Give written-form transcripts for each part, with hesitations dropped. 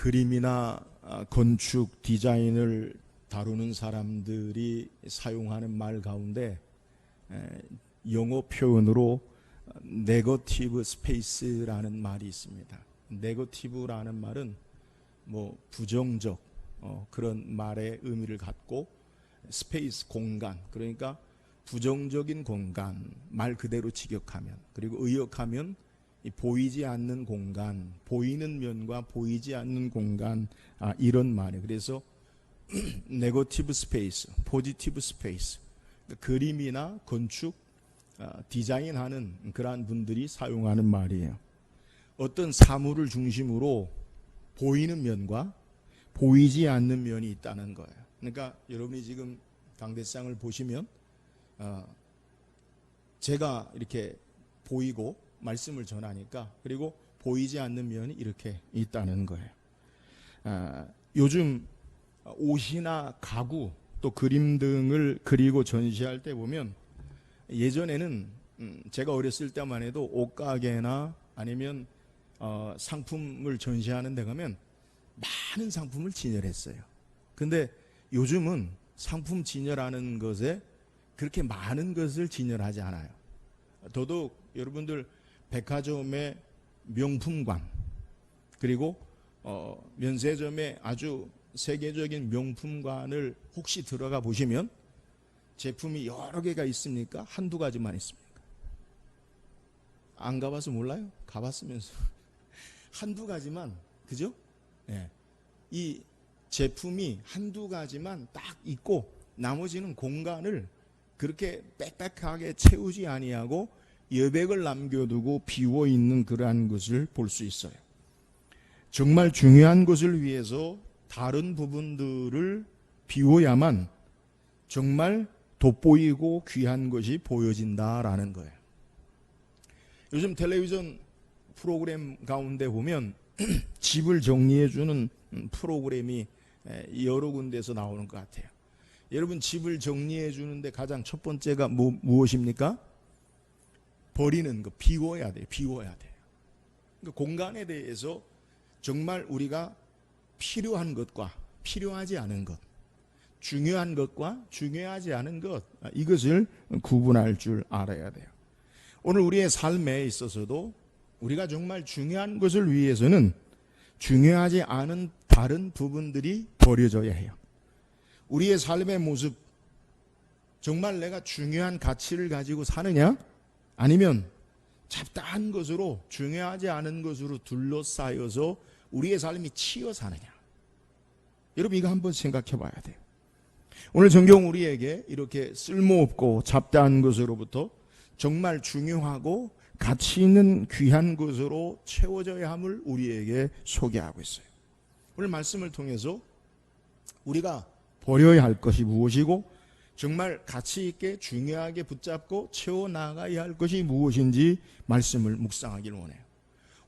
그림이나 건축 디자인을 다루는 사람들이 사용하는 말 가운데 영어 표현으로 네거티브 스페이스라는 말이 있습니다. 네거티브라는 말은 부정적 그런 말의 의미를 갖고, 스페이스 공간, 그러니까 부정적인 공간, 말 그대로 직역하면, 그리고 의역하면 보이지 않는 공간, 보이는 면과 보이지 않는 공간, 이런 말이에요. 그래서 네거티브 스페이스, 포지티브 스페이스, 그림이나 건축 디자인하는 그러한 분들이 사용하는 말이에요. 어떤 사물을 중심으로 보이는 면과 보이지 않는 면이 있다는 거예요. 그러니까 여러분이 지금 강대상을 보시면 제가 이렇게 보이고 말씀을 전하니까, 그리고 보이지 않는 면이 이렇게 있다는 거예요. 요즘 옷이나 가구 또 그림 등을 그리고 전시할 때 보면, 예전에는 제가 어렸을 때만 해도 옷가게나 아니면 상품을 전시하는 데 가면 많은 상품을 진열했어요. 근데 요즘은 상품 진열하는 것에 그렇게 많은 것을 진열하지 않아요. 더더욱 여러분들 백화점의 명품관, 그리고 면세점의 아주 세계적인 명품관을 혹시 들어가 보시면 제품이 여러 개가 있습니까? 한두 가지만 있습니까? 안 가봐서 몰라요? 가봤으면서 한두 가지만, 그죠? 예. 이 제품이 한두 가지만 딱 있고 나머지는 공간을 그렇게 빽빽하게 채우지 아니하고 여백을 남겨두고 비워 있는 그러한 것을 볼 수 있어요. 정말 중요한 것을 위해서 다른 부분들을 비워야만 정말 돋보이고 귀한 것이 보여진다라는 거예요. 요즘 텔레비전 프로그램 가운데 보면 집을 정리해주는 프로그램이 여러 군데에서 나오는 것 같아요. 여러분, 집을 정리해주는데 가장 첫 번째가 무엇입니까? 버리는 거, 비워야 돼요. 비워야 돼요. 그러니까 공간에 대해서 정말 우리가 필요한 것과 필요하지 않은 것, 중요한 것과 중요하지 않은 것, 이것을 구분할 줄 알아야 돼요. 오늘 우리의 삶에 있어서도 우리가 정말 중요한 것을 위해서는 중요하지 않은 다른 부분들이 버려져야 해요. 우리의 삶의 모습, 정말 내가 중요한 가치를 가지고 사느냐? 아니면 잡다한 것으로, 중요하지 않은 것으로 둘러싸여서 우리의 삶이 치여 사느냐? 여러분, 이거 한번 생각해 봐야 돼요. 오늘 성경 우리에게 이렇게 쓸모없고 잡다한 것으로부터 정말 중요하고 가치 있는 귀한 것으로 채워져야 함을 우리에게 소개하고 있어요. 오늘 말씀을 통해서 우리가 버려야 할 것이 무엇이고 정말 가치 있게 중요하게 붙잡고 채워나가야 할 것이 무엇인지 말씀을 묵상하길 원해요.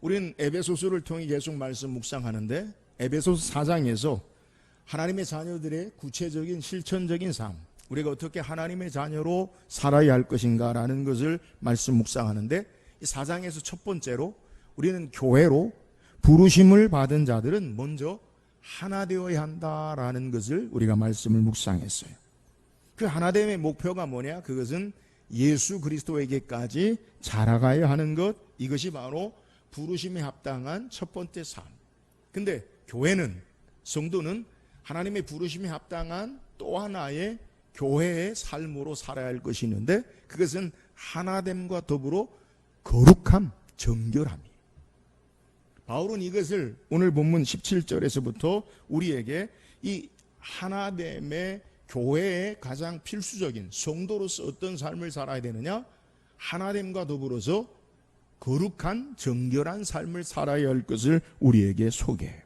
우리는 에베소서를 통해 계속 말씀 묵상하는데, 에베소서 4장에서 하나님의 자녀들의 구체적인 실천적인 삶, 우리가 어떻게 하나님의 자녀로 살아야 할 것인가라는 것을 말씀 묵상하는데, 이 4장에서 첫 번째로 우리는 교회로 부르심을 받은 자들은 먼저 하나 되어야 한다라는 것을 우리가 말씀을 묵상했어요. 그 하나됨의 목표가 뭐냐? 그것은 예수 그리스도에게까지 자라가야 하는 것, 이것이 바로 부르심에 합당한 첫 번째 삶. 근데 교회는, 성도는 하나님의 부르심에 합당한 또 하나의 교회의 삶으로 살아야 할 것이 있는데, 그것은 하나됨과 더불어 거룩함, 정결함이에요. 바울은 이것을 오늘 본문 17절에서부터 우리에게 이 하나됨의 교회의 가장 필수적인, 성도로서 어떤 삶을 살아야 되느냐? 하나됨과 더불어서 거룩한 정결한 삶을 살아야 할 것을 우리에게 소개해요.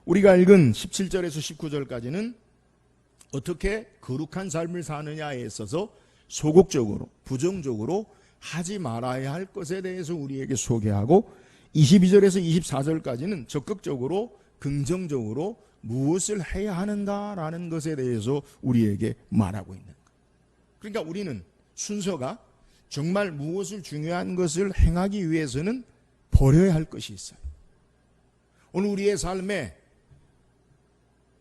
우리가 읽은 17절에서 19절까지는 어떻게 거룩한 삶을 사느냐에 있어서 소극적으로, 부정적으로 하지 말아야 할 것에 대해서 우리에게 소개하고, 22절에서 24절까지는 적극적으로 긍정적으로 무엇을 해야 하는가라는 것에 대해서 우리에게 말하고 있는 거예요. 그러니까 우리는 순서가 정말 무엇을 중요한 것을 행하기 위해서는 버려야 할 것이 있어요. 오늘 우리의 삶에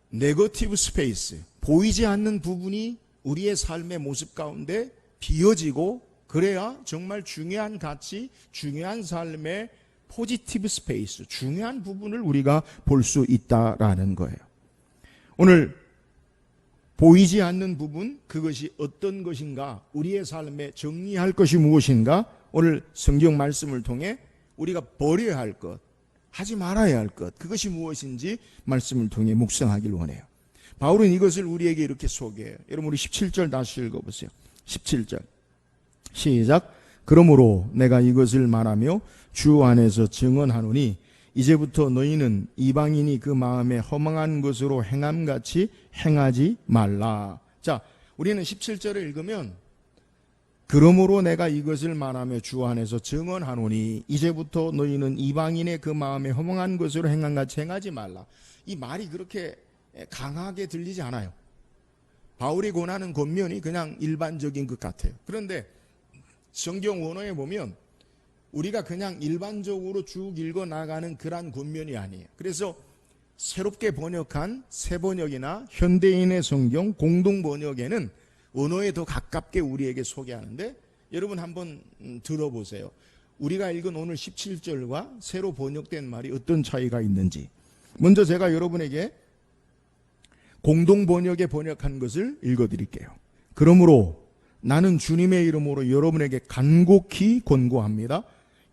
네거티브 스페이스, 보이지 않는 부분이 우리의 삶의 모습 가운데 비어지고, 그래야 정말 중요한 가치, 중요한 삶의 포지티브 스페이스, 중요한 부분을 우리가 볼 수 있다라는 거예요. 오늘 보이지 않는 부분, 그것이 어떤 것인가, 우리의 삶에 정리할 것이 무엇인가, 오늘 성경 말씀을 통해 우리가 버려야 할 것, 하지 말아야 할 것, 그것이 무엇인지 말씀을 통해 묵상하길 원해요. 바울은 이것을 우리에게 이렇게 소개해요. 여러분, 우리 17절 다시 읽어보세요. 17절 시작. 그러므로 내가 이것을 말하며 주 안에서 증언하노니 이제부터 너희는 이방인이 그 마음에 허망한 것으로 행함같이 행하지 말라. 자, 우리는 17절을 읽으면 그러므로 내가 이것을 말하며 주 안에서 증언하노니 이제부터 너희는 이방인의 그 마음에 허망한 것으로 행함같이 행하지 말라. 이 말이 그렇게 강하게 들리지 않아요. 바울이 권하는 권면이 그냥 일반적인 것 같아요. 그런데 성경 원어에 보면 우리가 그냥 일반적으로 쭉 읽어 나가는 그런 권면이 아니에요. 그래서 새롭게 번역한 새 번역이나 현대인의 성경 공동 번역에는 언어에 더 가깝게 우리에게 소개하는데, 여러분 한번 들어보세요. 우리가 읽은 오늘 17절과 새로 번역된 말이 어떤 차이가 있는지. 먼저 제가 여러분에게 공동 번역에 번역한 것을 읽어드릴게요. 그러므로 나는 주님의 이름으로 여러분에게 간곡히 권고합니다.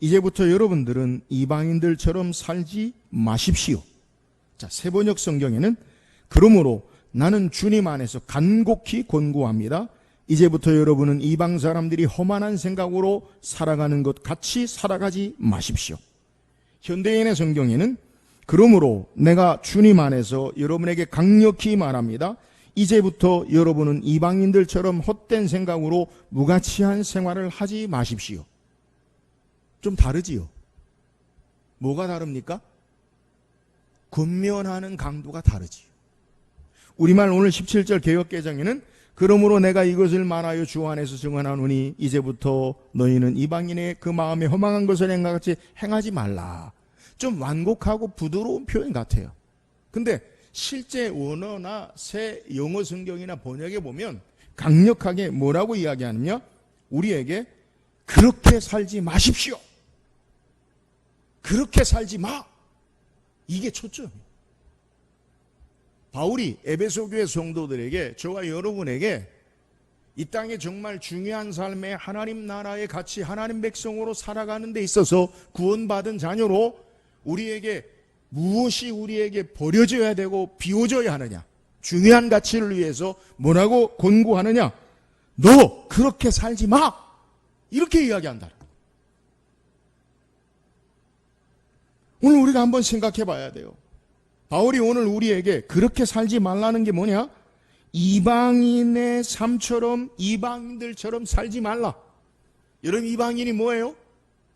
이제부터 여러분들은 이방인들처럼 살지 마십시오. 자, 새 번역 성경에는 그러므로 나는 주님 안에서 간곡히 권고합니다. 이제부터 여러분은 이방 사람들이 험한한 생각으로 살아가는 것 같이 살아가지 마십시오. 현대인의 성경에는 그러므로 내가 주님 안에서 여러분에게 강력히 말합니다. 이제부터 여러분은 이방인들처럼 헛된 생각으로 무가치한 생활을 하지 마십시오. 좀 다르지요? 뭐가 다릅니까? 권면하는 강도가 다르지요. 우리말 오늘 17절 개역개정에는 그러므로 내가 이것을 말하여 주 안에서 증언하노니 이제부터 너희는 이방인의 그 마음에 허망한 것을 행하같이 행하지 말라. 좀 완곡하고 부드러운 표현 같아요. 근데 실제 원어나 새 영어 성경이나 번역에 보면 강력하게 뭐라고 이야기하느냐? 우리에게 그렇게 살지 마십시오. 그렇게 살지 마. 이게 초점이에요. 바울이 에베소 교회 성도들에게, 저와 여러분에게 이 땅에 정말 중요한 삶에 하나님 나라의 같이 하나님 백성으로 살아가는 데 있어서 구원받은 자녀로 우리에게 무엇이 우리에게 버려져야 되고 비워져야 하느냐, 중요한 가치를 위해서 뭐라고 권고하느냐? 너 그렇게 살지 마. 이렇게 이야기한다. 오늘 우리가 한번 생각해 봐야 돼요. 바울이 오늘 우리에게 그렇게 살지 말라는 게 뭐냐? 이방인의 삶처럼, 이방인들처럼 살지 말라. 여러분, 이방인이 뭐예요?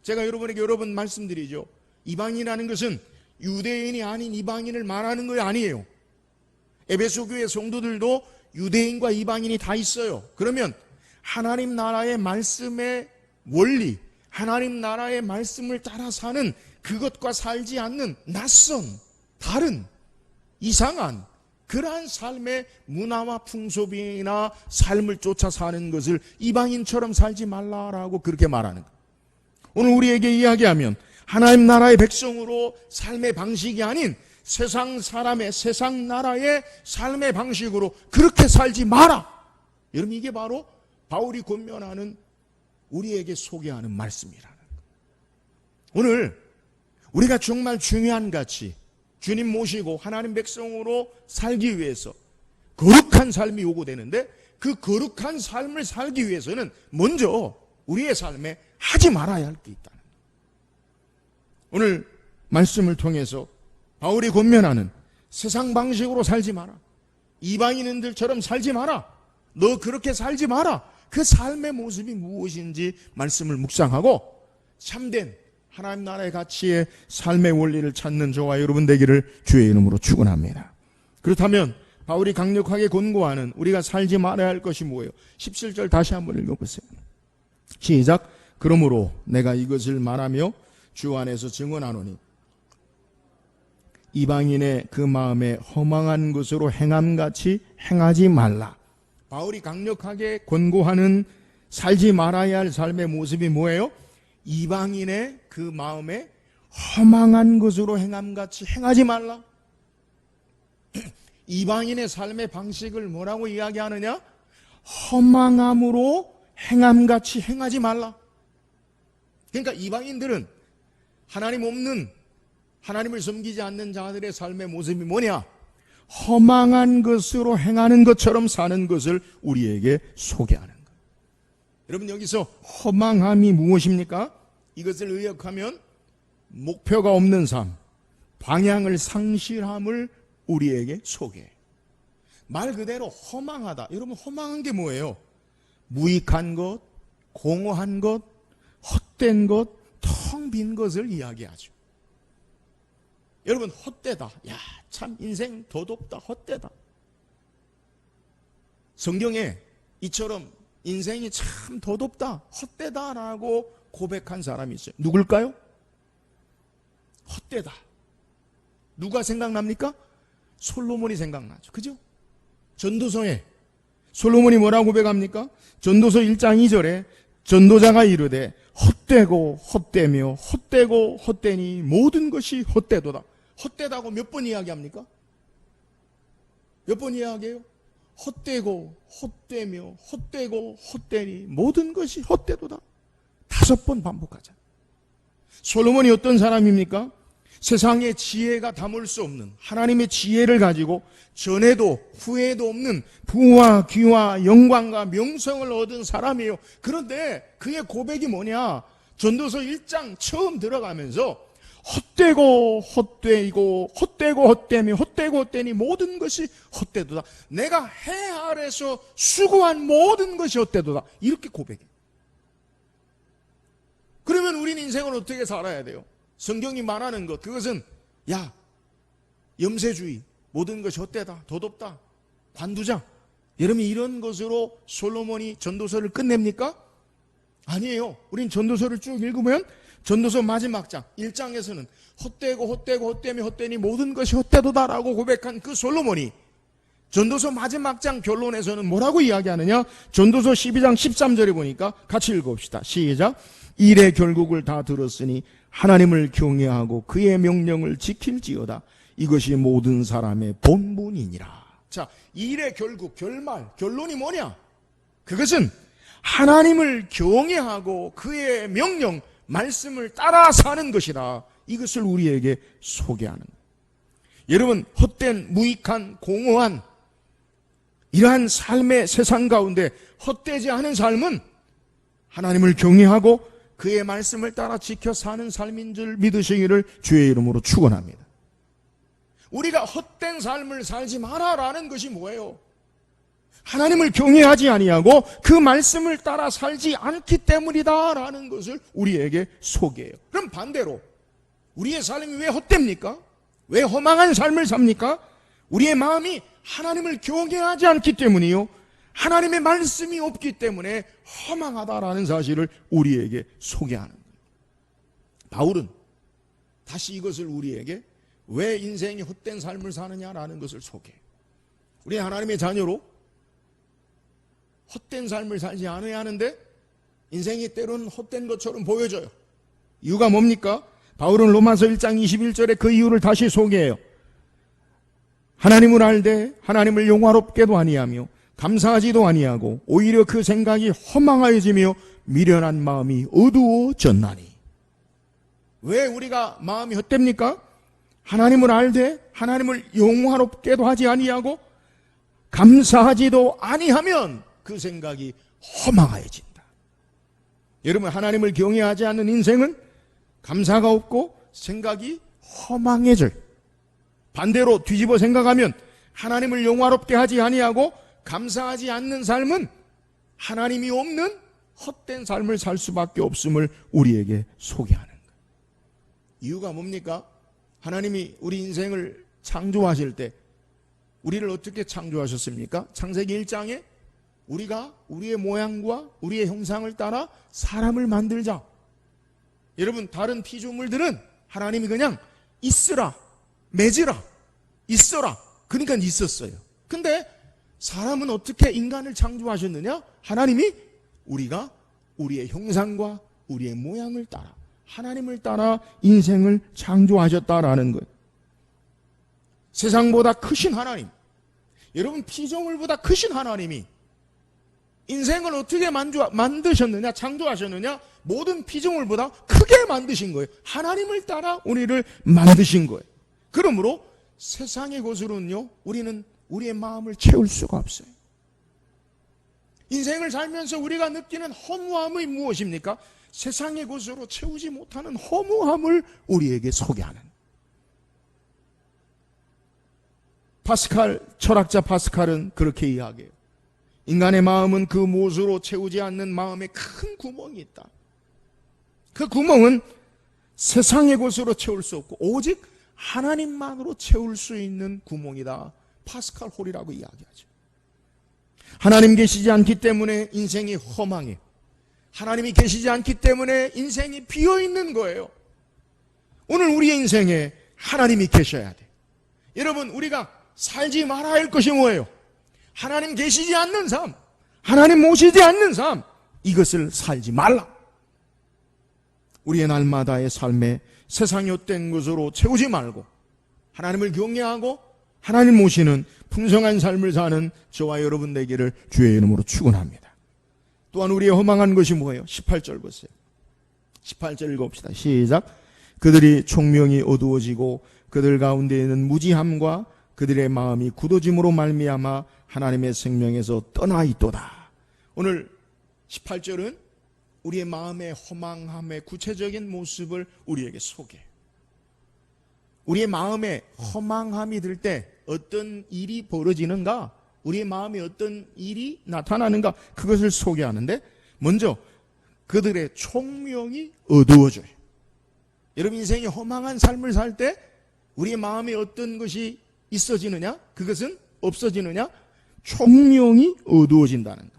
제가 여러분에게 여러 번 말씀드리죠. 이방인이라는 것은 유대인이 아닌 이방인을 말하는 거 아니에요. 에베소 교회 성도들도 유대인과 이방인이 다 있어요. 그러면 하나님 나라의 말씀의 원리, 하나님 나라의 말씀을 따라 사는, 그것과 살지 않는 낯선, 다른, 이상한 그러한 삶의 문화와 풍속이나 삶을 쫓아 사는 것을 이방인처럼 살지 말라라고 그렇게 말하는 거예요. 오늘 우리에게 이야기하면 하나님 나라의 백성으로 삶의 방식이 아닌 세상 사람의, 세상 나라의 삶의 방식으로 그렇게 살지 마라. 여러분, 이게 바로 바울이 권면하는, 우리에게 소개하는 말씀이라는 거예요. 오늘 우리가 정말 중요한 가치, 주님 모시고 하나님 백성으로 살기 위해서 거룩한 삶이 요구되는데, 그 거룩한 삶을 살기 위해서는 먼저 우리의 삶에 하지 말아야 할 게 있다는 거예요. 오늘 말씀을 통해서 바울이 권면하는 세상 방식으로 살지 마라. 이방인들처럼 살지 마라. 너 그렇게 살지 마라. 그 삶의 모습이 무엇인지 말씀을 묵상하고 참된 하나님 나라의 가치의 삶의 원리를 찾는 저와 여러분 되기를 주의 이름으로 축원합니다. 그렇다면 바울이 강력하게 권고하는 우리가 살지 말아야 할 것이 뭐예요? 17절 다시 한번 읽어보세요. 시작. 그러므로 내가 이것을 말하며 주 안에서 증언하노니 이방인의 그 마음에 허망한 것으로 행함같이 행하지 말라. 바울이 강력하게 권고하는 살지 말아야 할 삶의 모습이 뭐예요? 이방인의 그 마음에 허망한 것으로 행함같이 행하지 말라. 이방인의 삶의 방식을 뭐라고 이야기하느냐? 허망함으로 행함같이 행하지 말라. 그러니까 이방인들은 하나님 없는, 하나님을 섬기지 않는 자들의 삶의 모습이 뭐냐? 허망한 것으로 행하는 것처럼 사는 것을 우리에게 소개하는 거예요. 여러분, 여기서 허망함이 무엇입니까? 이것을 의역하면 목표가 없는 삶, 방향을 상실함을 우리에게 소개해요. 말 그대로 허망하다. 여러분, 허망한 게 뭐예요? 무익한 것, 공허한 것, 헛된 것, 텅 빈 것을 이야기하죠. 여러분, 헛되다. 야, 참 인생 더덥다. 헛되다. 성경에 이처럼 인생이 참 더덥다, 헛되다라고 고백한 사람이 있어요. 누굴까요? 헛되다. 누가 생각납니까? 솔로몬이 생각나죠. 그죠? 전도서에 솔로몬이 뭐라고 고백합니까? 전도서 1장 2절에 전도자가 이르되 헛되고 헛되며 헛되고 헛되니 모든 것이 헛되도다. 헛되다고 몇 번 이야기합니까? 몇 번 이야기해요? 헛되고 헛되며 헛되고 헛되니 모든 것이 헛되도다. 5번 반복하자. 솔로몬이 어떤 사람입니까? 세상의 지혜가 담을 수 없는 하나님의 지혜를 가지고 전에도 후에도 없는 부와 귀와 영광과 명성을 얻은 사람이에요. 그런데 그의 고백이 뭐냐? 전도서 1장 처음 들어가면서 헛되고 헛되고 헛되고 헛되며 헛되고 헛되니 모든 것이 헛되도다. 내가 해 아래서 수고한 모든 것이 헛되도다. 이렇게 고백해. 그러면 우린 인생을 어떻게 살아야 돼요? 성경이 말하는 것, 그것은 야, 염세주의, 모든 것이 헛되다, 더덥다, 관두자. 여러분, 이런 것으로 솔로몬이 전도서를 끝냅니까? 아니에요. 우린 전도서를 쭉 읽으면 전도서 마지막 장 1장에서는 헛되고 헛되고 헛되며 헛되니 모든 것이 헛되도다라고 고백한 그 솔로몬이 전도서 마지막 장 결론에서는 뭐라고 이야기하느냐? 전도서 12장 13절에 보니까 같이 읽어봅시다. 시작. 일의 결국을 다 들었으니 하나님을 경외하고 그의 명령을 지킬지어다. 이것이 모든 사람의 본분이니라. 자, 일의 결국, 결말, 결론이 뭐냐? 그것은 하나님을 경외하고 그의 명령, 말씀을 따라 사는 것이다. 이것을 우리에게 소개하는 거예요. 여러분, 헛된, 무익한, 공허한 이러한 삶의 세상 가운데 헛되지 않은 삶은 하나님을 경외하고 그의 말씀을 따라 지켜 사는 삶인 줄 믿으시기를 주의 이름으로 축원합니다. 우리가 헛된 삶을 살지 마라라는 것이 뭐예요? 하나님을 경외하지 아니하고 그 말씀을 따라 살지 않기 때문이다라는 것을 우리에게 소개해요. 그럼 반대로 우리의 삶이 왜 헛됩니까? 왜 허망한 삶을 삽니까? 우리의 마음이 하나님을 경외하지 않기 때문이요, 하나님의 말씀이 없기 때문에 허망하다라는 사실을 우리에게 소개하는 거예요. 바울은 다시 이것을 우리에게 왜 인생이 헛된 삶을 사느냐라는 것을 소개해요. 우리 하나님의 자녀로 헛된 삶을 살지 않아야 하는데 인생이 때로는 헛된 것처럼 보여져요. 이유가 뭡니까? 바울은 로마서 1장 21절에 그 이유를 다시 소개해요. 하나님을 알되 하나님을 영화롭게도 아니하며 감사하지도 아니하고 오히려 그 생각이 허망하여지며 미련한 마음이 어두워졌나니. 왜 우리가 마음이 헛됩니까? 하나님을 알되 하나님을 영화롭게도 하지 아니하고 감사하지도 아니하면 그 생각이 허망해진다. 여러분, 하나님을 경외하지 않는 인생은 감사가 없고 생각이 허망해져요. 반대로 뒤집어 생각하면 하나님을 영화롭게 하지 아니하고 감사하지 않는 삶은 하나님이 없는 헛된 삶을 살 수밖에 없음을 우리에게 소개하는 거예요. 이유가 뭡니까? 하나님이 우리 인생을 창조하실 때 우리를 어떻게 창조하셨습니까? 창세기 1장에 우리가 우리의 모양과 우리의 형상을 따라 사람을 만들자. 여러분, 다른 피조물들은 하나님이 그냥 있으라, 맺으라, 있어라. 그러니까 있었어요. 근데 사람은 어떻게 인간을 창조하셨느냐? 하나님이 우리가 우리의 형상과 우리의 모양을 따라, 하나님을 따라 인생을 창조하셨다라는 거예요. 세상보다 크신 하나님, 여러분 피조물보다 크신 하나님이 인생을 어떻게 만드셨느냐, 창조하셨느냐? 모든 피조물보다 크게 만드신 거예요. 하나님을 따라 우리를 만드신 거예요. 그러므로 세상의 것으로는요, 우리는 우리의 마음을 채울 수가 없어요. 인생을 살면서 우리가 느끼는 허무함이 무엇입니까? 세상의 것으로 채우지 못하는 허무함을 우리에게 소개하는. 철학자 파스칼은 그렇게 이야기해요. 인간의 마음은 그 무엇으로 채우지 않는 마음에 큰 구멍이 있다. 그 구멍은 세상의 것으로 채울 수 없고 오직 하나님만으로 채울 수 있는 구멍이다. 파스칼 홀이라고 이야기하죠. 하나님 계시지 않기 때문에 인생이 허망해요. 하나님이 계시지 않기 때문에 인생이 비어있는 거예요. 오늘 우리의 인생에 하나님이 계셔야 돼. 여러분, 우리가 살지 말아야 할 것이 뭐예요? 하나님 계시지 않는 삶, 하나님 모시지 않는 삶, 이것을 살지 말라. 우리의 날마다의 삶에 세상이 헛된 것으로 채우지 말고 하나님을 경외하고 하나님 모시는 풍성한 삶을 사는 저와 여러분 되기를 주의 이름으로 축원합니다. 또한 우리의 허망한 것이 뭐예요? 18절 보세요. 18절 읽어봅시다. 시작. 그들이 총명이 어두워지고 그들 가운데 있는 무지함과 그들의 마음이 굳어짐으로 말미암아 하나님의 생명에서 떠나 있도다. 오늘 18절은 우리의 마음의 허망함의 구체적인 모습을 우리에게 소개해요. 우리의 마음에 허망함이 들 때 어떤 일이 벌어지는가, 우리의 마음에 어떤 일이 나타나는가, 그것을 소개하는데, 먼저 그들의 총명이 어두워져요. 여러분, 인생이 허망한 삶을 살 때 우리의 마음에 어떤 것이 있어지느냐, 그것은 없어지느냐, 총명이 어두워진다는 것.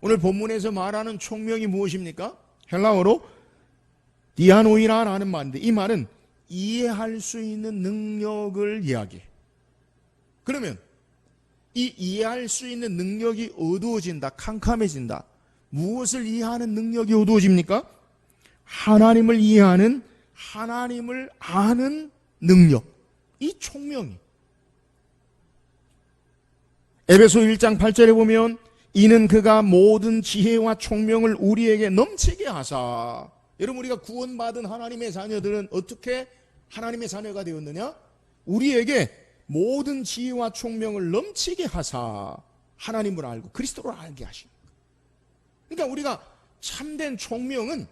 오늘 본문에서 말하는 총명이 무엇입니까? 헬라어로 디아노이라는 말인데, 이 말은 이해할 수 있는 능력을 이야기해. 그러면 이 이해할 수 있는 능력이 어두워진다, 캄캄해진다. 무엇을 이해하는 능력이 어두워집니까? 하나님을 이해하는, 하나님을 아는 능력, 이 총명이. 에베소 1장 8절에 보면 이는 그가 모든 지혜와 총명을 우리에게 넘치게 하사. 여러분, 우리가 구원받은 하나님의 자녀들은 어떻게 하나님의 자녀가 되었느냐? 우리에게 모든 지혜와 총명을 넘치게 하사 하나님을 알고 그리스도를 알게 하십니다. 그러니까 우리가 참된 총명은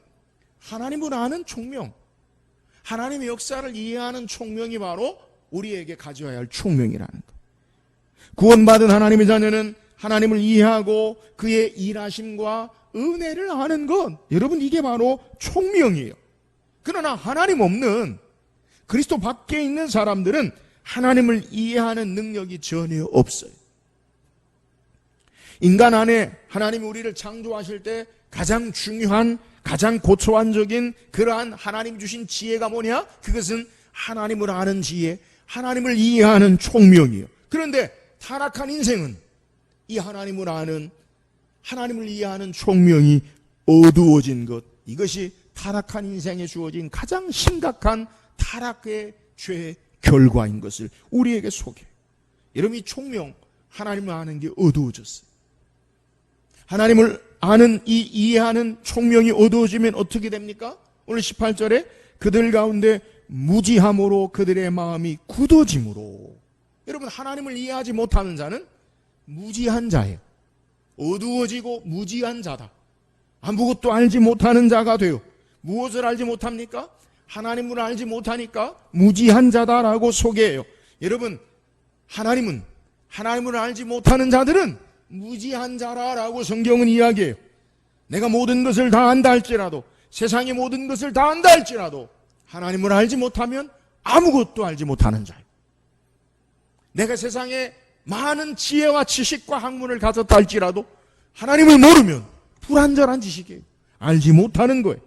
하나님을 아는 총명, 하나님의 역사를 이해하는 총명이 바로 우리에게 가져야 할 총명이라는 것. 구원받은 하나님의 자녀는 하나님을 이해하고 그의 일하심과 은혜를 아는 것, 여러분, 이게 바로 총명이에요. 그러나 하나님 없는 그리스도 밖에 있는 사람들은 하나님을 이해하는 능력이 전혀 없어요. 인간 안에 하나님이 우리를 창조하실 때 가장 중요한, 가장 고초한적인 그러한 하나님 주신 지혜가 뭐냐? 그것은 하나님을 아는 지혜, 하나님을 이해하는 총명이에요. 그런데 타락한 인생은 이 하나님을 아는, 하나님을 이해하는 총명이 어두워진 것, 이것이 타락한 인생에 주어진 가장 심각한 타락의 죄의 결과인 것을 우리에게 소개해요. 여러분, 이 총명, 하나님을 아는 게 어두워졌어요. 하나님을 아는, 이 이해하는 총명이 어두워지면 어떻게 됩니까? 오늘 18절에 그들 가운데 무지함으로 그들의 마음이 굳어짐으로. 여러분, 하나님을 이해하지 못하는 자는 무지한 자예요. 어두워지고 무지한 자다. 아무것도 알지 못하는 자가 돼요. 무엇을 알지 못합니까? 하나님을 알지 못하니까 무지한 자다라고 소개해요. 여러분, 하나님을 알지 못하는 자들은 무지한 자라라고 성경은 이야기해요. 내가 모든 것을 다 안다 할지라도, 세상의 모든 것을 다 안다 할지라도 하나님을 알지 못하면 아무것도 알지 못하는 자예요. 내가 세상에 많은 지혜와 지식과 학문을 가졌다 할지라도 하나님을 모르면 불완전한 지식이에요. 알지 못하는 거예요.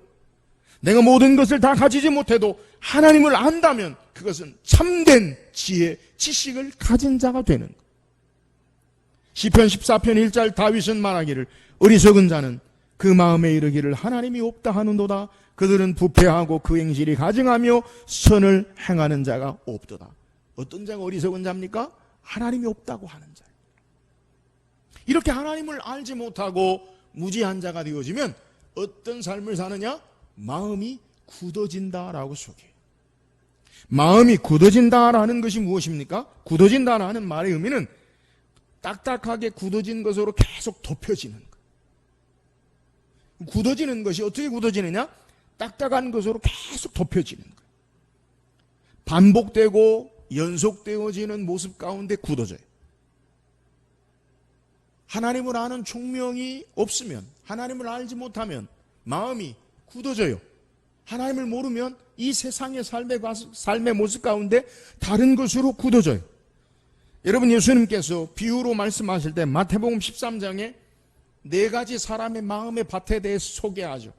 내가 모든 것을 다 가지지 못해도 하나님을 안다면 그것은 참된 지혜, 지식을 가진 자가 되는 것. 시편 14편 1절 다윗은 말하기를 어리석은 자는 그 마음에 이르기를 하나님이 없다 하는도다. 그들은 부패하고 그 행실이 가증하며 선을 행하는 자가 없도다. 어떤 자가 어리석은 자입니까? 하나님이 없다고 하는 자. 이렇게 하나님을 알지 못하고 무지한 자가 되어지면 어떤 삶을 사느냐? 마음이 굳어진다라고 소개해요. 마음이 굳어진다라는 것이 무엇입니까? 굳어진다라는 말의 의미는 딱딱하게 굳어진 것으로 계속 덮여지는 것. 굳어지는 것이 어떻게 굳어지느냐? 딱딱한 것으로 계속 덮여지는 것. 반복되고 연속되어지는 모습 가운데 굳어져요. 하나님을 아는 총명이 없으면, 하나님을 알지 못하면 마음이 굳어져요. 하나님을 모르면 이 세상의 삶의 모습 가운데 다른 것으로 굳어져요. 여러분, 예수님께서 비유로 말씀하실 때 마태복음 13장에 4가지 사람의 마음의 밭에 대해서 소개하죠.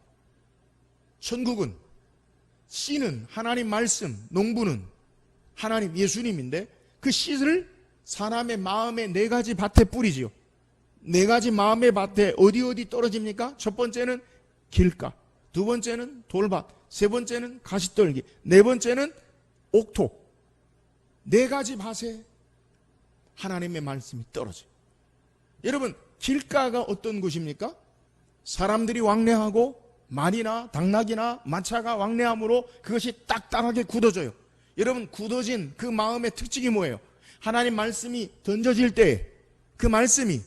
천국은, 씨는 하나님 말씀, 농부는 하나님 예수님인데 그 씨를 사람의 마음의 4가지 밭에 뿌리지요. 4가지 마음의 밭에 어디 떨어집니까? 첫 번째는 길가, 두 번째는 돌밭, 세 번째는 가시떨기, 네 번째는 옥토. 4가지 밭에 하나님의 말씀이 떨어져요. 여러분, 길가가 어떤 곳입니까? 사람들이 왕래하고 말이나 당나귀나 마차가 왕래함으로 그것이 딱딱하게 굳어져요. 여러분, 굳어진 그 마음의 특징이 뭐예요? 하나님 말씀이 던져질 때 그 말씀이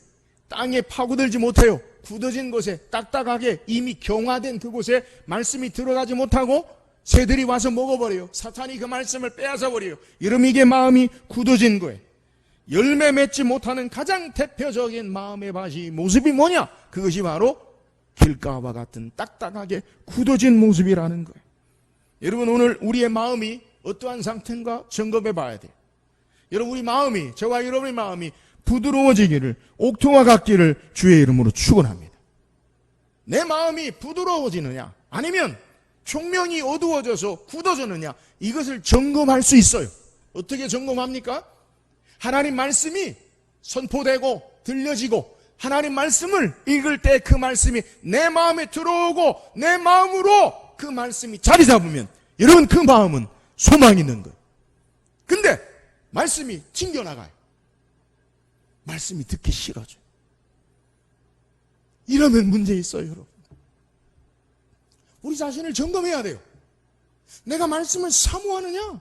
땅에 파고들지 못해요. 굳어진 곳에 딱딱하게 이미 경화된 그곳에 말씀이 들어가지 못하고 새들이 와서 먹어버려요. 사탄이 그 말씀을 빼앗아버려요. 여러분, 이게 마음이 굳어진 거예요. 열매 맺지 못하는 가장 대표적인 마음의 밭이 모습이 뭐냐? 그것이 바로 길가와 같은 딱딱하게 굳어진 모습이라는 거예요. 여러분, 오늘 우리의 마음이 어떠한 상태인가 점검해 봐야 돼요. 여러분, 우리 마음이, 저와 여러분의 마음이 부드러워지기를, 옥토와 같기를 주의 이름으로 축원합니다. 내 마음이 부드러워지느냐 아니면 총명이 어두워져서 굳어졌느냐, 이것을 점검할 수 있어요. 어떻게 점검합니까? 하나님 말씀이 선포되고 들려지고 하나님 말씀을 읽을 때 그 말씀이 내 마음에 들어오고 내 마음으로 그 말씀이 자리 잡으면 여러분, 그 마음은 소망이 있는 거예요. 근데 말씀이 튕겨나가요. 말씀이 듣기 싫어져요. 이러면 문제 있어요, 여러분. 우리 자신을 점검해야 돼요. 내가 말씀을 사모하느냐?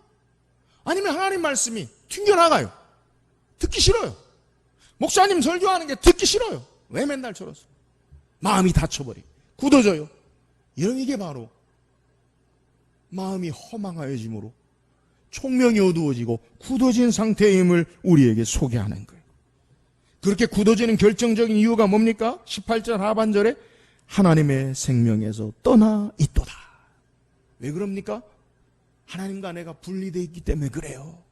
아니면 하나님 말씀이 튕겨나가요. 듣기 싫어요. 목사님 설교하는 게 듣기 싫어요. 왜 맨날 저러세요? 마음이 닫혀버려, 굳어져요. 이런, 이게 바로 마음이 허망하여짐으로 총명이 어두워지고 굳어진 상태의 힘을 우리에게 소개하는 거예요. 그렇게 굳어지는 결정적인 이유가 뭡니까? 18절 하반절에 하나님의 생명에서 떠나 있도다. 왜 그럽니까? 하나님과 내가 분리되어 있기 때문에 그래요.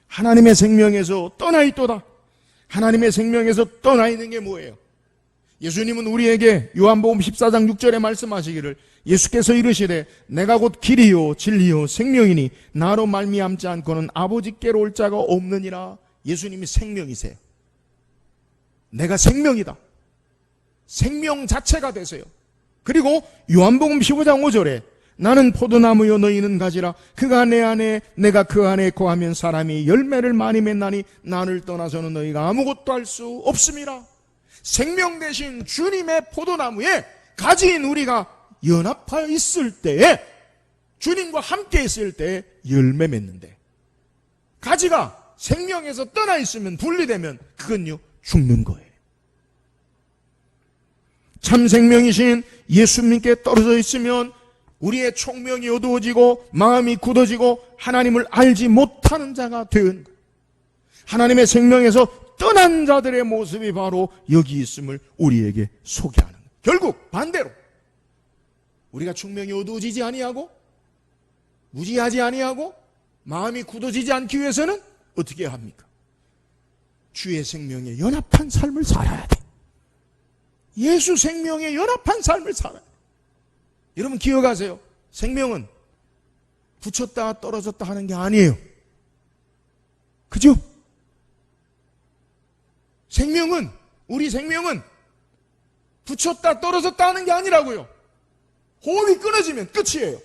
하나님의 생명에서 떠나 있도다. 하나님의 생명에서 떠나 있는 게 뭐예요? 예수님은 우리에게 요한복음 14장 6절에 말씀하시기를, 예수께서 이르시되 내가 곧 길이요 진리요 생명이니 나로 말미암지 않고는 아버지께로 올 자가 없느니라. 예수님이 생명이세요. 내가 생명이다. 생명 자체가 되세요. 그리고 요한복음 15장 5절에 나는 포도나무요 너희는 가지라. 그가 내 안에 내가 그 안에 거하면 사람이 열매를 많이 맺나니 나를 떠나서는 너희가 아무것도 할 수 없음이라. 생명 대신 주님의 포도나무에 가지인 우리가 연합하여 있을 때에, 주님과 함께 있을 때에 열매 맺는데, 가지가 생명에서 떠나 있으면, 분리되면 그건요 죽는 거예요. 참 생명이신 예수님께 떨어져 있으면 우리의 총명이 어두워지고 마음이 굳어지고 하나님을 알지 못하는 자가 되는 거예요. 하나님의 생명에서 떠난 자들의 모습이 바로 여기 있음을 우리에게 소개하는 거예요. 결국 반대로 우리가 총명이 어두워지지 아니하고 무지하지 아니하고 마음이 굳어지지 않기 위해서는 어떻게 합니까? 주의 생명에 연합한 삶을 살아야 돼. 예수 생명에 연합한 삶을 살아야 돼. 여러분 기억하세요. 생명은 붙였다 떨어졌다 하는 게 아니에요. 그죠? 우리 생명은 붙였다 떨어졌다 하는 게 아니라고요. 호흡이 끊어지면 끝이에요.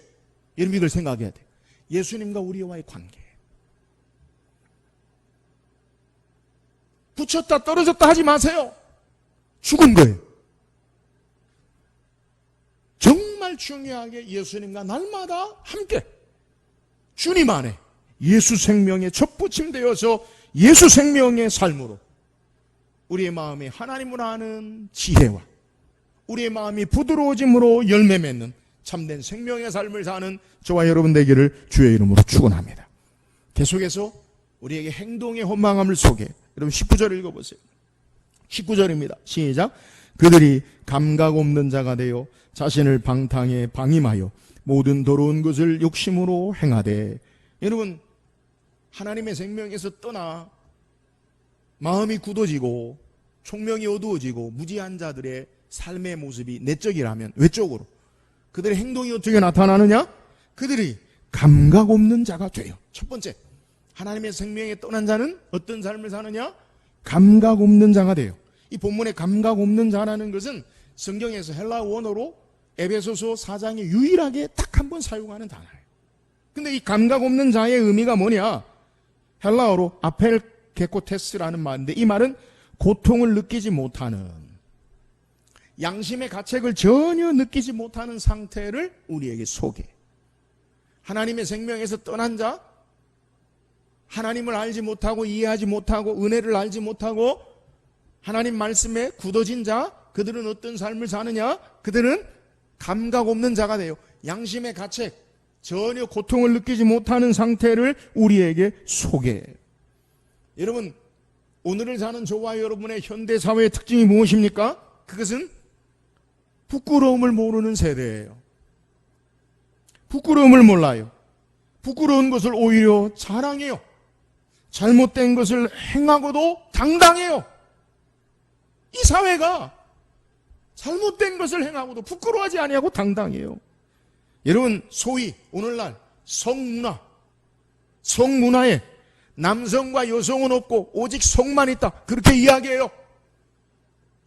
여러분 이걸 생각해야 돼요. 예수님과 우리와의 관계. 붙였다 떨어졌다 하지 마세요. 죽은 거예요. 정말 중요하게 예수님과 날마다 함께 주님 안에 예수 생명에 접붙임되어서 예수 생명의 삶으로 우리의 마음에 하나님을 아는 지혜와 우리의 마음이 부드러워짐으로 열매 맺는 참된 생명의 삶을 사는 저와 여러분 되기를 주의 이름으로 축원합니다. 계속해서 우리에게 행동의 헌망함을 소개. 여러분 19절 읽어보세요. 19절입니다. 시작. 그들이 감각 없는 자가 되어 자신을 방탕에 방임하여 모든 더러운 것을 욕심으로 행하되. 여러분 하나님의 생명에서 떠나 마음이 굳어지고 총명이 어두워지고 무지한 자들의 삶의 모습이 내적이라면 외적으로 그들의 행동이 어떻게 나타나느냐? 그들이 감각 없는 자가 돼요. 첫 번째, 하나님의 생명에 떠난 자는 어떤 삶을 사느냐? 감각 없는 자가 돼요. 이 본문의 감각 없는 자라는 것은 성경에서 헬라 원어로 에베소서 4장에 유일하게 딱 한 번 사용하는 단어예요. 근데 이 감각 없는 자의 의미가 뭐냐? 헬라어로 아펠게코테스라는 말인데 이 말은 고통을 느끼지 못하는, 양심의 가책을 전혀 느끼지 못하는 상태를 우리에게 소개해. 하나님의 생명에서 떠난 자, 하나님을 알지 못하고 이해하지 못하고 은혜를 알지 못하고 하나님 말씀에 굳어진 자, 그들은 어떤 삶을 사느냐? 그들은 감각 없는 자가 돼요. 양심의 가책, 전혀 고통을 느끼지 못하는 상태를 우리에게 소개해요. 여러분, 오늘을 사는 저와 여러분의 현대사회의 특징이 무엇입니까? 그것은 부끄러움을 모르는 세대예요. 부끄러움을 몰라요. 부끄러운 것을 오히려 자랑해요. 잘못된 것을 행하고도 당당해요. 이 사회가 잘못된 것을 행하고도 부끄러워하지 아니하고 당당해요. 여러분, 소위 오늘날 성문화에 남성과 여성은 없고 오직 성만 있다, 그렇게 이야기해요.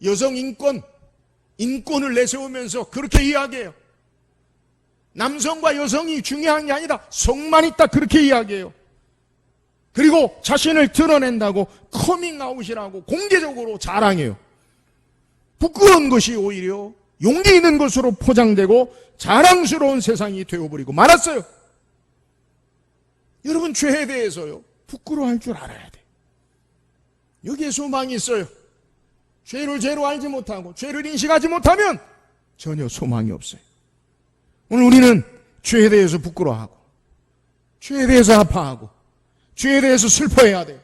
여성 인권을 내세우면서 그렇게 이야기해요. 남성과 여성이 중요한 게 아니다, 성만 있다, 그렇게 이야기해요. 그리고 자신을 드러낸다고 커밍아웃이라고 공개적으로 자랑해요. 부끄러운 것이 오히려 용기 있는 것으로 포장되고 자랑스러운 세상이 되어버리고 말았어요. 여러분, 죄에 대해서요, 부끄러워할 줄 알아야 돼. 여기에 소망이 있어요. 죄를 죄로 알지 못하고 죄를 인식하지 못하면 전혀 소망이 없어요. 오늘 우리는 죄에 대해서 부끄러워하고 죄에 대해서 아파하고 죄에 대해서 슬퍼해야 돼요.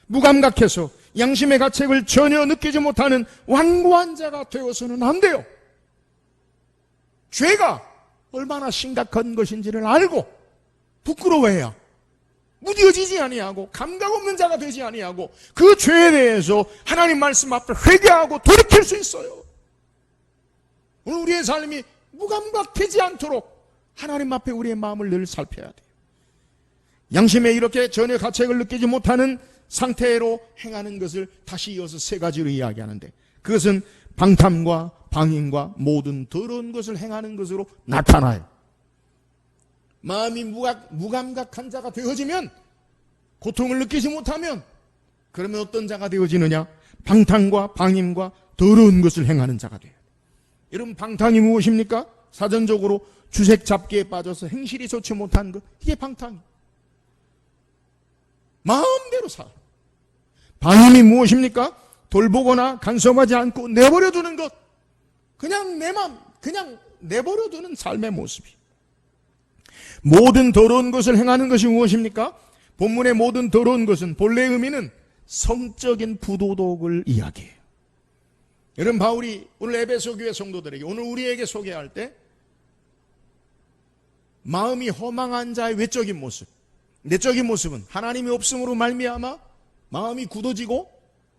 무감각해서 양심의 가책을 전혀 느끼지 못하는 완고한 자가 되어서는 안 돼요. 죄가 얼마나 심각한 것인지를 알고 부끄러워해야 무뎌지지 아니하고 감각 없는 자가 되지 아니하고 그 죄에 대해서 하나님 말씀 앞에 회개하고 돌이킬 수 있어요. 오늘 우리의 삶이 무감각하지 않도록 하나님 앞에 우리의 마음을 늘 살펴야 돼요. 양심에 이렇게 전혀 가책을 느끼지 못하는 상태로 행하는 것을 다시 이어서 세 가지로 이야기하는데, 그것은 방탐과 방임과 모든 더러운 것을 행하는 것으로 나타나요. 마음이 무감각한 자가 되어지면, 고통을 느끼지 못하면, 그러면 어떤 자가 되어지느냐? 방탕과 방임과 더러운 것을 행하는 자가 돼요. 여러분, 방탕이 무엇입니까? 사전적으로 주색 잡기에 빠져서 행실이 좋지 못한 것, 이게 방탕이에요. 마음대로 살아. 방임이 무엇입니까? 돌보거나 간섭하지 않고 내버려두는 것, 그냥 내 맘, 그냥 내버려두는 삶의 모습이. 모든 더러운 것을 행하는 것이 무엇입니까? 본문의 모든 더러운 것은 본래 의미는 성적인 부도덕을 이야기해요. 여러분, 바울이 오늘 에베소 교회 성도들에게, 오늘 우리에게 소개할 때 마음이 허망한 자의 외적인 모습, 내적인 모습은 하나님이 없음으로 말미암아 마음이 굳어지고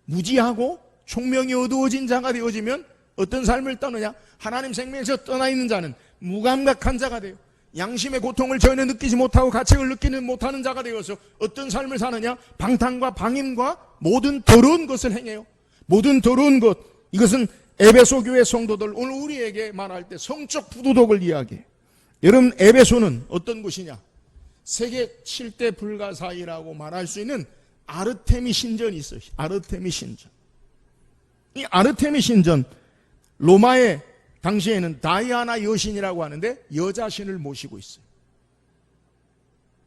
무지하고 총명이 어두워진 자가 되어지면 어떤 삶을 떠느냐? 하나님 생명에서 떠나 있는 자는 무감각한 자가 돼요. 양심의 고통을 전혀 느끼지 못하고 가책을 느끼는 못하는 자가 되어서 어떤 삶을 사느냐? 방탕과 방임과 모든 더러운 것을 행해요. 모든 더러운 것, 이것은 에베소 교회 성도들, 오늘 우리에게 말할 때 성적 부도덕을 이야기해요. 여러분, 에베소는 어떤 곳이냐? 세계 7대 불가사의라고 말할 수 있는 아르테미 신전이 있어요. 아르테미 신전. 이 아르테미 신전, 로마의 당시에는 다이아나 여신이라고 하는데 여자신을 모시고 있어요.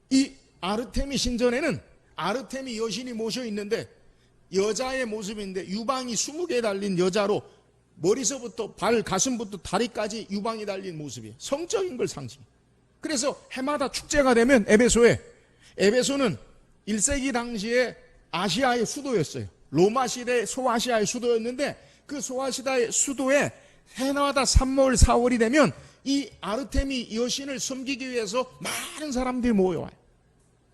이 아르테미 신전에는 아르테미 여신이 모셔 있는데 여자의 모습인데 유방이 20개 달린 여자로 머리서부터 발, 가슴부터 다리까지 유방이 달린 모습이에요. 성적인 걸 상징해요. 그래서 해마다 축제가 되면 에베소는 1세기 당시에 아시아의 수도였어요. 로마 시대 소아시아의 수도였는데 그 소아시아의 수도에 해마다 3월, 4월이 되면 이 아르테미 여신을 섬기기 위해서 많은 사람들이 모여와요.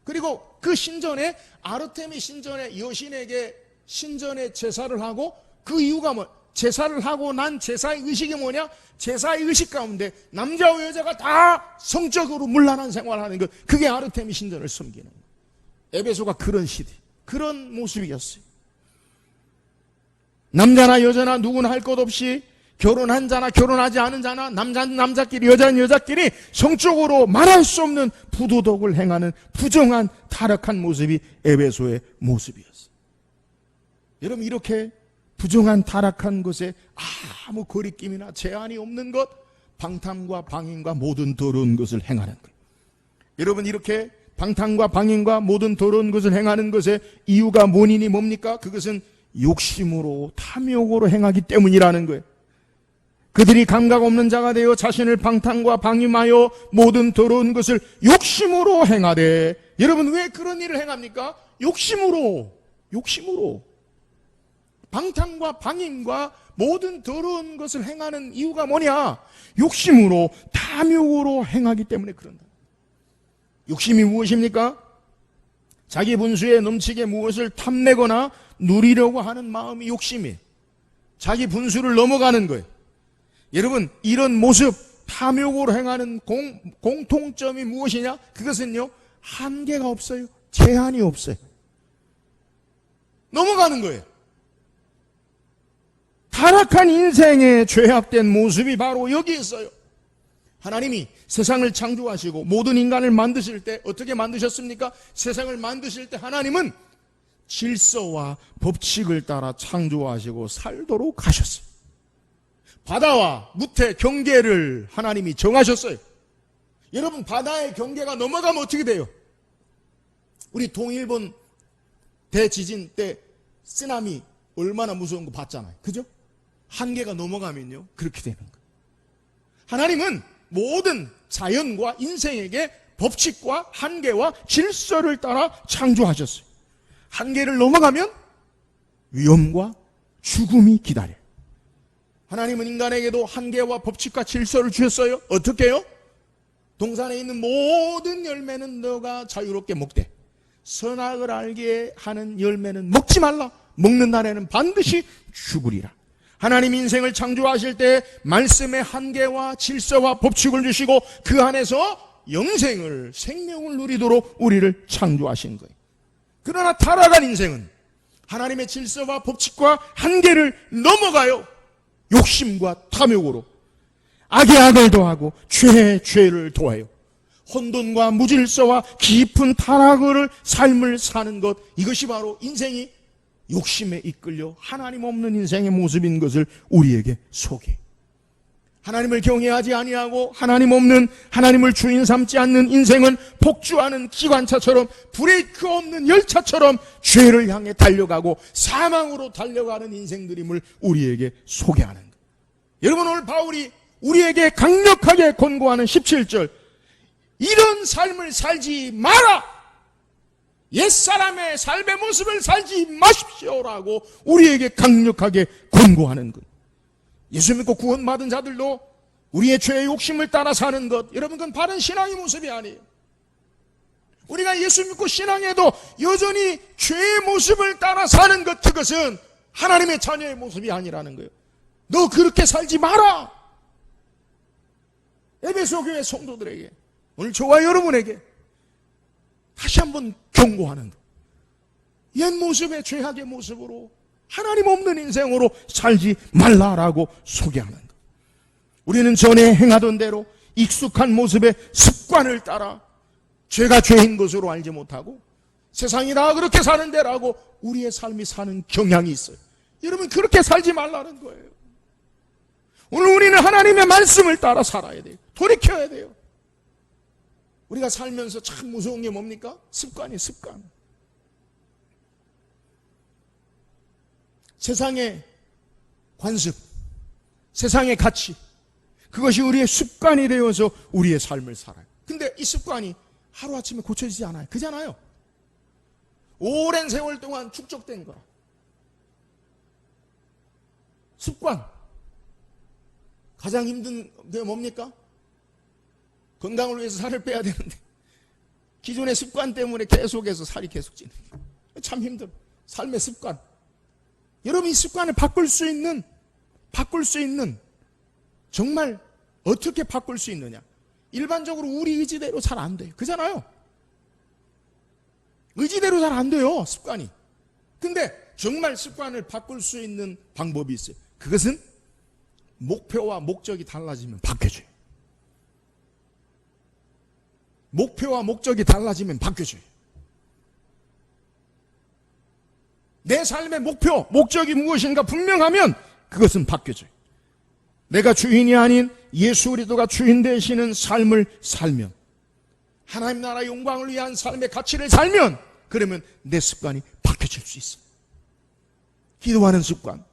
그리고 그 신전에 아르테미 신전의 여신에게 신전에 제사를 하고 그 이유가 제사를 하고 난 제사의 의식이 뭐냐? 제사의 의식 가운데 남자와 여자가 다 성적으로 문란한 생활을 하는 것, 그게 아르테미 신전을 섬기는 거예요. 에베소가 그런 시대, 그런 모습이었어요. 남자나 여자나 누구나 할 것 없이 결혼한 자나 결혼하지 않은 자나 남자는 남자끼리 여자는 여자끼리 성적으로 말할 수 없는 부도덕을 행하는 부정한 타락한 모습이 에베소의 모습이었어요. 여러분, 이렇게 부정한 타락한 것에 아무 거리낌이나 제한이 없는 것, 방탕과 방임과 모든 더러운 것을 행하는 것. 여러분, 이렇게 방탕과 방임과 모든 더러운 것을 행하는 것의 이유가 원인이 뭡니까? 그것은 욕심으로 탐욕으로 행하기 때문이라는 거예요. 그들이 감각 없는 자가 되어 자신을 방탕과 방임하여 모든 더러운 것을 욕심으로 행하되, 여러분 왜 그런 일을 행합니까? 욕심으로 방탕과 방임과 모든 더러운 것을 행하는 이유가 뭐냐? 욕심으로 탐욕으로 행하기 때문에 그런다. 욕심이 무엇입니까? 자기 분수에 넘치게 무엇을 탐내거나 누리려고 하는 마음이 욕심이에요. 자기 분수를 넘어가는 거예요. 여러분, 이런 모습, 탐욕으로 행하는 공통점이 무엇이냐? 그것은요, 한계가 없어요. 제한이 없어요. 넘어가는 거예요. 타락한 인생의 죄악된 모습이 바로 여기 있어요. 하나님이 세상을 창조하시고 모든 인간을 만드실 때 어떻게 만드셨습니까? 세상을 만드실 때 하나님은 질서와 법칙을 따라 창조하시고 살도록 하셨어요. 바다와 무태 경계를 하나님이 정하셨어요. 여러분, 바다의 경계가 넘어가면 어떻게 돼요? 우리 동일본 대지진 때 쓰나미 얼마나 무서운 거 봤잖아요. 그죠? 한계가 넘어가면요, 그렇게 되는 거예요. 하나님은 모든 자연과 인생에게 법칙과 한계와 질서를 따라 창조하셨어요. 한계를 넘어가면 위험과 죽음이 기다려요. 하나님은 인간에게도 한계와 법칙과 질서를 주셨어요. 어떻게 해요? 동산에 있는 모든 열매는 너가 자유롭게 먹되 선악을 알게 하는 열매는 먹지 말라. 먹는 날에는 반드시 죽으리라. 하나님 인생을 창조하실 때 말씀의 한계와 질서와 법칙을 주시고 그 안에서 영생을, 생명을 누리도록 우리를 창조하신 거예요. 그러나 타락한 인생은 하나님의 질서와 법칙과 한계를 넘어가요. 욕심과 탐욕으로 악의 악을 더하고 죄의 죄를 더해요. 혼돈과 무질서와 깊은 타락을 삶을 사는 것, 이것이 바로 인생이 욕심에 이끌려 하나님 없는 인생의 모습인 것을 우리에게 소개해. 하나님을 경외하지 아니하고 하나님 없는, 하나님을 주인 삼지 않는 인생은 폭주하는 기관차처럼, 브레이크 없는 열차처럼 죄를 향해 달려가고 사망으로 달려가는 인생들임을 우리에게 소개하는 거예요. 여러분, 오늘 바울이 우리에게 강력하게 권고하는 17절, 이런 삶을 살지 마라! 옛사람의 삶의 모습을 살지 마십시오라고 우리에게 강력하게 권고하는 것. 예수 믿고 구원받은 자들도 우리의 죄의 욕심을 따라 사는 것, 여러분, 그건 바른 신앙의 모습이 아니에요. 우리가 예수 믿고 신앙해도 여전히 죄의 모습을 따라 사는 것, 그것은 하나님의 자녀의 모습이 아니라는 거예요. 너 그렇게 살지 마라. 에베소 교회 성도들에게, 오늘 저와 여러분에게 다시 한번 경고하는 것. 옛 모습의 죄악의 모습으로 하나님 없는 인생으로 살지 말라라고 소개하는 것. 우리는 전에 행하던 대로 익숙한 모습의 습관을 따라 죄가 죄인 것으로 알지 못하고 세상이 다 그렇게 사는데라고 우리의 삶이 사는 경향이 있어요. 여러분, 그렇게 살지 말라는 거예요. 오늘 우리는 하나님의 말씀을 따라 살아야 돼요. 돌이켜야 돼요. 우리가 살면서 참 무서운 게 뭡니까? 습관이에요, 습관. 세상의 관습, 세상의 가치, 그것이 우리의 습관이 되어서 우리의 삶을 살아요. 근데 이 습관이 하루아침에 고쳐지지 않아요. 그잖아요. 오랜 세월 동안 축적된 거라. 습관. 가장 힘든 게 뭡니까? 건강을 위해서 살을 빼야 되는데 기존의 습관 때문에 계속해서 살이 계속 찌는 거예요. 참 힘들어. 삶의 습관. 여러분, 이 습관을 바꿀 수 있는 정말 어떻게 바꿀 수 있느냐? 일반적으로 우리 의지대로 잘 안 돼요. 그잖아요. 의지대로 잘 안 돼요, 습관이. 근데 정말 습관을 바꿀 수 있는 방법이 있어요. 그것은 목표와 목적이 달라지면 바뀌어져요. 목표와 목적이 달라지면 바뀌어져요. 내 삶의 목표, 목적이 무엇인가 분명하면 그것은 바뀌어져요. 내가 주인이 아닌 예수 그리스도가 주인 되시는 삶을 살면, 하나님 나라 영광을 위한 삶의 가치를 살면, 그러면 내 습관이 바뀌어질 수 있어요. 기도하는 습관,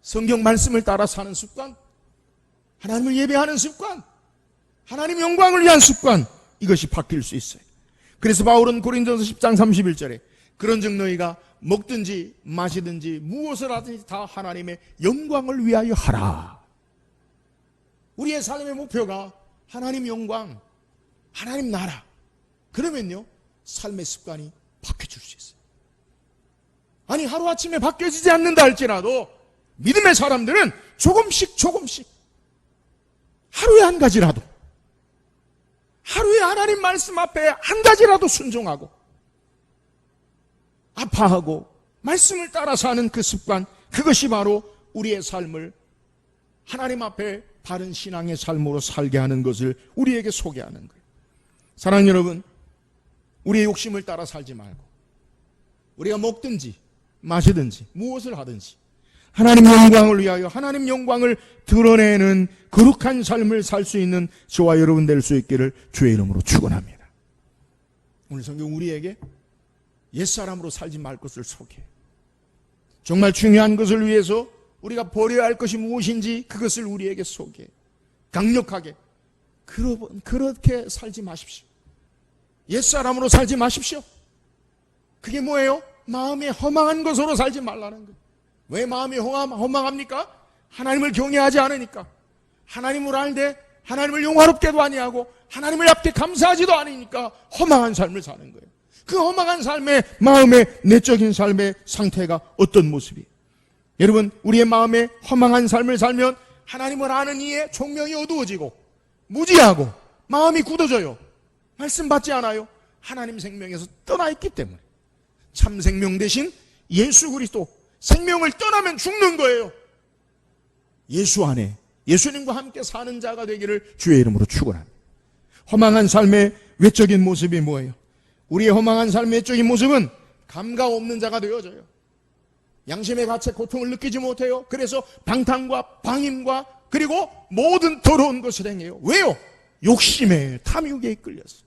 성경 말씀을 따라 사는 습관, 하나님을 예배하는 습관, 하나님 영광을 위한 습관, 이것이 바뀔 수 있어요. 그래서 바울은 고린도서 10장 31절에 그런즉 너희가 먹든지 마시든지 무엇을 하든지 다 하나님의 영광을 위하여 하라. 우리의 삶의 목표가 하나님 영광, 하나님 나라. 그러면요, 삶의 습관이 바뀌어질 수 있어요. 아니, 하루아침에 바뀌어지지 않는다 할지라도 믿음의 사람들은 조금씩 하루에 한 가지라도, 하루에 하나님 말씀 앞에 한 가지라도 순종하고 아파하고 말씀을 따라 사는 그 습관, 그것이 바로 우리의 삶을 하나님 앞에 바른 신앙의 삶으로 살게 하는 것을 우리에게 소개하는 거예요. 사랑하는 여러분, 우리의 욕심을 따라 살지 말고 우리가 먹든지 마시든지 무엇을 하든지 하나님 영광을 위하여 하나님 영광을 드러내는 거룩한 삶을 살 수 있는 저와 여러분 될 수 있기를 주의 이름으로 축원합니다. 오늘 성경 우리에게 옛사람으로 살지 말 것을 소개해요. 정말 중요한 것을 위해서 우리가 버려야 할 것이 무엇인지 그것을 우리에게 소개해요. 강력하게 그렇게 살지 마십시오. 옛사람으로 살지 마십시오. 그게 뭐예요? 마음에 허망한 것으로 살지 말라는 거예요. 왜 마음이 허망합니까? 하나님을 경외하지 않으니까. 하나님을 알되 하나님을 영화롭게도 아니하고 하나님을 앞에 감사하지도 않으니까 허망한 삶을 사는 거예요. 그 허망한 삶의 마음의 내적인 삶의 상태가 어떤 모습이에요? 여러분, 우리의 마음에 허망한 삶을 살면 하나님을 아는 이에 총명이 어두워지고 무지하고 마음이 굳어져요. 말씀 받지 않아요. 하나님 생명에서 떠나 있기 때문에. 참 생명 대신 예수 그리스도, 생명을 떠나면 죽는 거예요. 예수 안에 예수님과 함께 사는 자가 되기를 주의 이름으로 축원합니다. 허망한 삶의 외적인 모습이 뭐예요? 우리의 허망한 삶의 외적인 모습은 감각 없는 자가 되어져요. 양심의 가책 고통을 느끼지 못해요. 그래서 방탕과 방임과 그리고 모든 더러운 것을 행해요. 왜요? 욕심에, 탐욕에 이끌려서.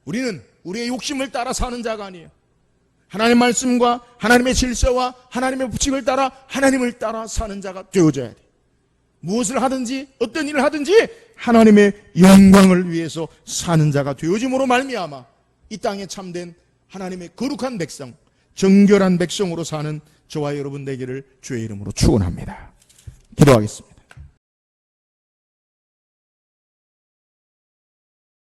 우리는 우리의 욕심을 따라 사는 자가 아니에요. 하나님의 말씀과 하나님의 질서와 하나님의 법칙을 따라 하나님을 따라 사는 자가 되어져야 돼. 무엇을 하든지 어떤 일을 하든지 하나님의 영광을 위해서 사는 자가 되어짐으로 말미암아 이 땅에 참된 하나님의 거룩한 백성, 정결한 백성으로 사는 저와 여러분 되기를 주의 이름으로 축원합니다. 기도하겠습니다.